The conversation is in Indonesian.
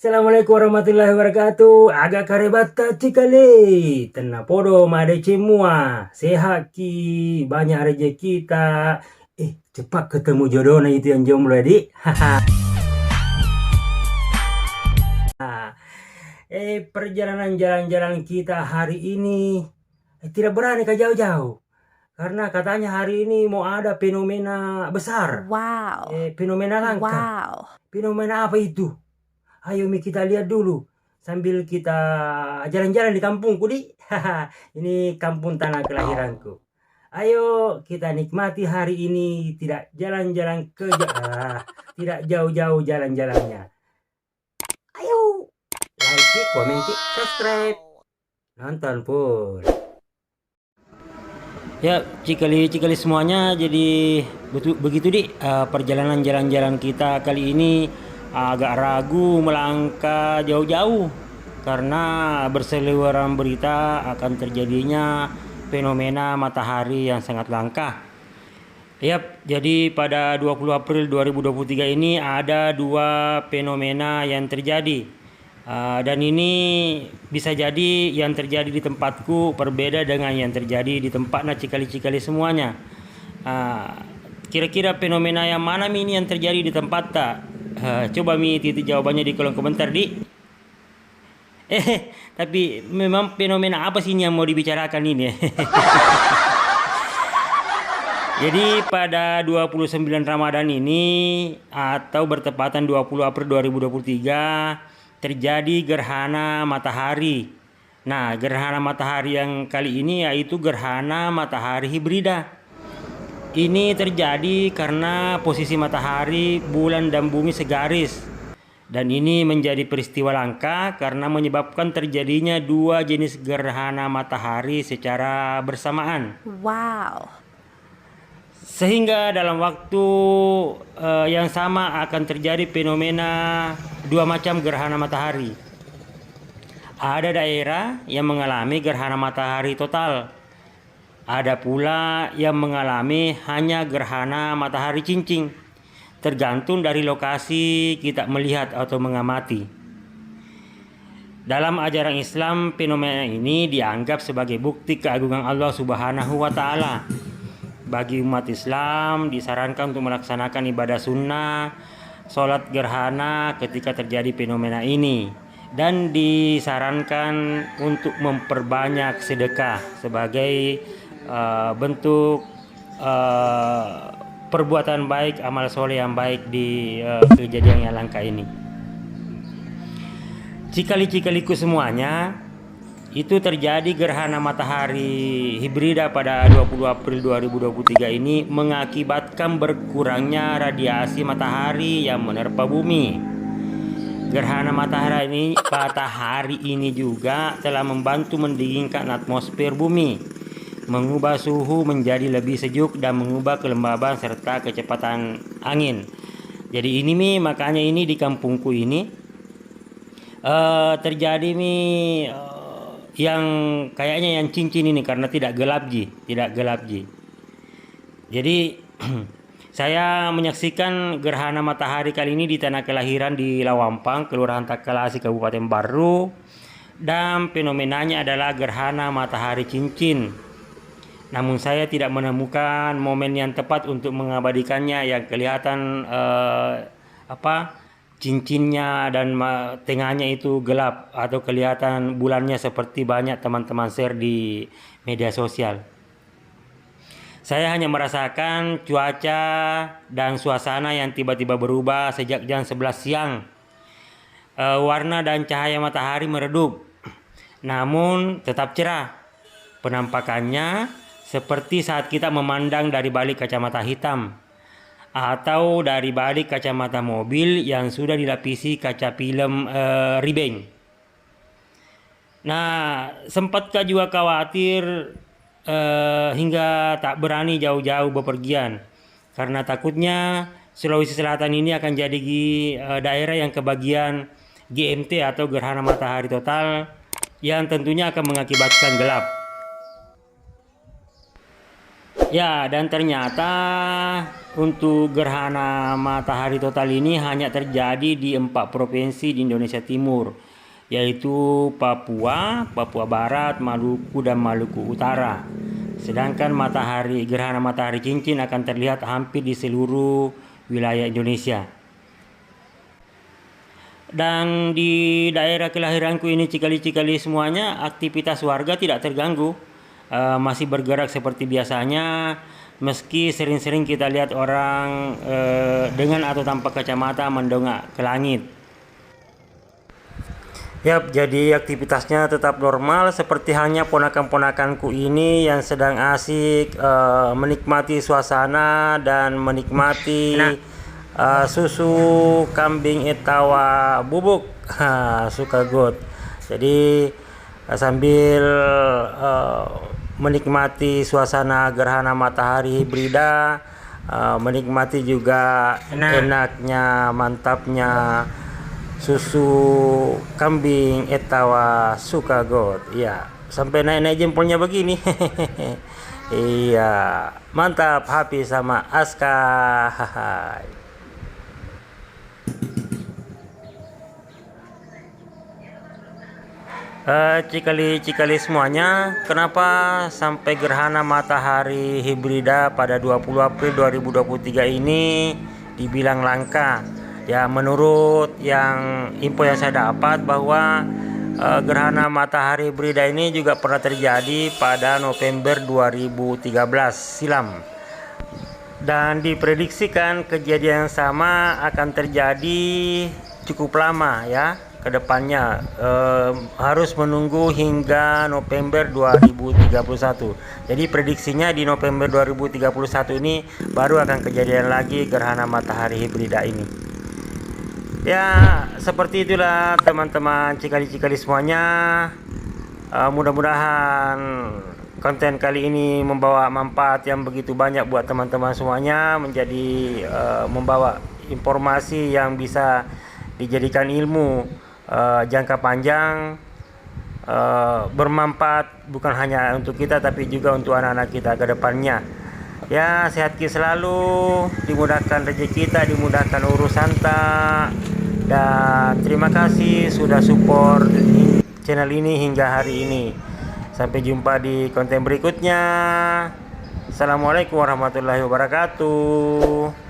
Assalamualaikum warahmatullahi wabarakatuh. Agak karebata cikali. Tenang podo made semua. Sehat ki, banyak rezeki kita. Cepat ketemu jodohnya itu yang jomblo di. Perjalanan jalan-jalan kita hari ini tidak berani ke jauh-jauh. Karena katanya hari ini mau ada fenomena besar. Wow. Fenomena langka. Wow. Fenomena apa itu? Ayo Mi kita lihat dulu sambil kita jalan-jalan di kampungku di. Ini kampung tanah kelahiranku. Ayo kita nikmati hari ini, tidak jalan-jalan tidak jauh-jauh jalan-jalannya. Ayo like, komen, subscribe, nonton pun. Ya, cikali semuanya, jadi begitu di perjalanan jalan-jalan kita kali ini. Agak ragu melangkah jauh-jauh karena berseliweran berita akan terjadinya fenomena matahari yang sangat langka. Yap, jadi pada 20 April 2023 ini ada dua fenomena yang terjadi. Dan ini bisa jadi yang terjadi di tempatku berbeda dengan yang terjadi di tempatnya cikali-cikali semuanya. Kira-kira fenomena yang mana ini yang terjadi di tempat tak? Coba Mi titik jawabannya di kolom komentar di. Tapi memang fenomena apa sih yang mau dibicarakan ini? Jadi pada 29 Ramadan ini atau bertepatan 20 April 2023 terjadi gerhana matahari. Nah, gerhana matahari yang kali ini yaitu gerhana matahari hibrida. Ini terjadi karena posisi matahari, bulan, dan bumi segaris. Dan ini menjadi peristiwa langka karena menyebabkan terjadinya dua jenis gerhana matahari secara bersamaan. Wow. Sehingga dalam waktu yang sama akan terjadi fenomena dua macam gerhana matahari. Ada daerah yang mengalami gerhana matahari total. Ada pula yang mengalami hanya gerhana matahari cincin, tergantung dari lokasi kita melihat atau mengamati. Dalam ajaran Islam, fenomena ini dianggap sebagai bukti keagungan Allah Subhanahu wa Ta'ala. Bagi umat Islam, disarankan untuk melaksanakan ibadah sunnah, sholat gerhana ketika terjadi fenomena ini. Dan disarankan untuk memperbanyak sedekah sebagai bentuk perbuatan baik, amal soleh yang baik di kejadian yang langka ini. Cikali-cikaliku semuanya, itu terjadi gerhana matahari hibrida pada 20 April 2023 ini mengakibatkan berkurangnya radiasi matahari yang menerpa bumi. Gerhana matahari ini juga telah membantu mendinginkan atmosfer bumi, mengubah suhu menjadi lebih sejuk dan mengubah kelembaban serta kecepatan angin. Jadi ini makanya ini di kampungku ini terjadi yang kayaknya yang cincin ini karena tidak gelap ji. Jadi saya menyaksikan gerhana matahari kali ini di tanah kelahiran di Lawampang, Kelurahan Takalasi, Kabupaten Baru, dan fenomenanya adalah gerhana matahari cincin. Namun saya tidak menemukan momen yang tepat untuk mengabadikannya, yang kelihatan cincinnya dan tengahnya itu gelap atau kelihatan bulannya seperti banyak teman-teman share di media sosial. Saya hanya merasakan cuaca dan suasana yang tiba-tiba berubah sejak jam 11 siang. Warna dan cahaya matahari meredup, namun tetap cerah. Penampakannya seperti saat kita memandang dari balik kacamata hitam atau dari balik kacamata mobil yang sudah dilapisi kaca film ribeng. Nah, sempatkah juga khawatir hingga tak berani jauh-jauh bepergian karena takutnya Sulawesi Selatan ini akan jadi daerah yang kebagian GMT atau gerhana matahari total yang tentunya akan mengakibatkan gelap. Ya, dan ternyata untuk gerhana matahari total ini hanya terjadi di 4 provinsi di Indonesia Timur, yaitu Papua, Papua Barat, Maluku, dan Maluku Utara. Sedangkan gerhana matahari cincin akan terlihat hampir di seluruh wilayah Indonesia. Dan di daerah kelahiranku ini, Cikali-Cikali semuanya, aktivitas warga tidak terganggu. Masih bergerak seperti biasanya, meski sering-sering kita lihat orang dengan atau tanpa kacamata mendongak ke langit. Yap, jadi aktivitasnya tetap normal seperti halnya ponakan-ponakanku ini yang sedang asik menikmati suasana dan menikmati susu kambing etawa bubuk Sukagot. Jadi sambil menikmati suasana gerhana matahari hibrida, menikmati juga enaknya, mantapnya susu kambing etawa Sukagot. Iya, sampai naik-naik jempolnya begini. Iya, mantap. Happy sama Aska. Hai. Cikali-cikali semuanya, kenapa sampai gerhana matahari hibrida pada 20 April 2023 ini dibilang langka? Ya, menurut info yang saya dapat bahwa gerhana matahari hibrida ini juga pernah terjadi pada November 2013 silam. Dan diprediksikan kejadian yang sama akan terjadi cukup lama ya. Kedepannya harus menunggu hingga November 2031. Jadi prediksinya di November 2031 ini baru akan kejadian lagi gerhana matahari hibrida ini. Ya, seperti itulah teman-teman Cikali-Cikali semuanya. Mudah-mudahan konten kali ini membawa manfaat yang begitu banyak buat teman-teman semuanya, menjadi membawa informasi yang bisa dijadikan ilmu jangka panjang, bermanfaat bukan hanya untuk kita tapi juga untuk anak-anak kita ke depannya. Ya, sehat selalu, dimudahkan rezeki kita, dimudahkan urusan tak. Dan terima kasih sudah support channel ini hingga hari ini. Sampai jumpa di konten berikutnya. Assalamualaikum warahmatullahi wabarakatuh.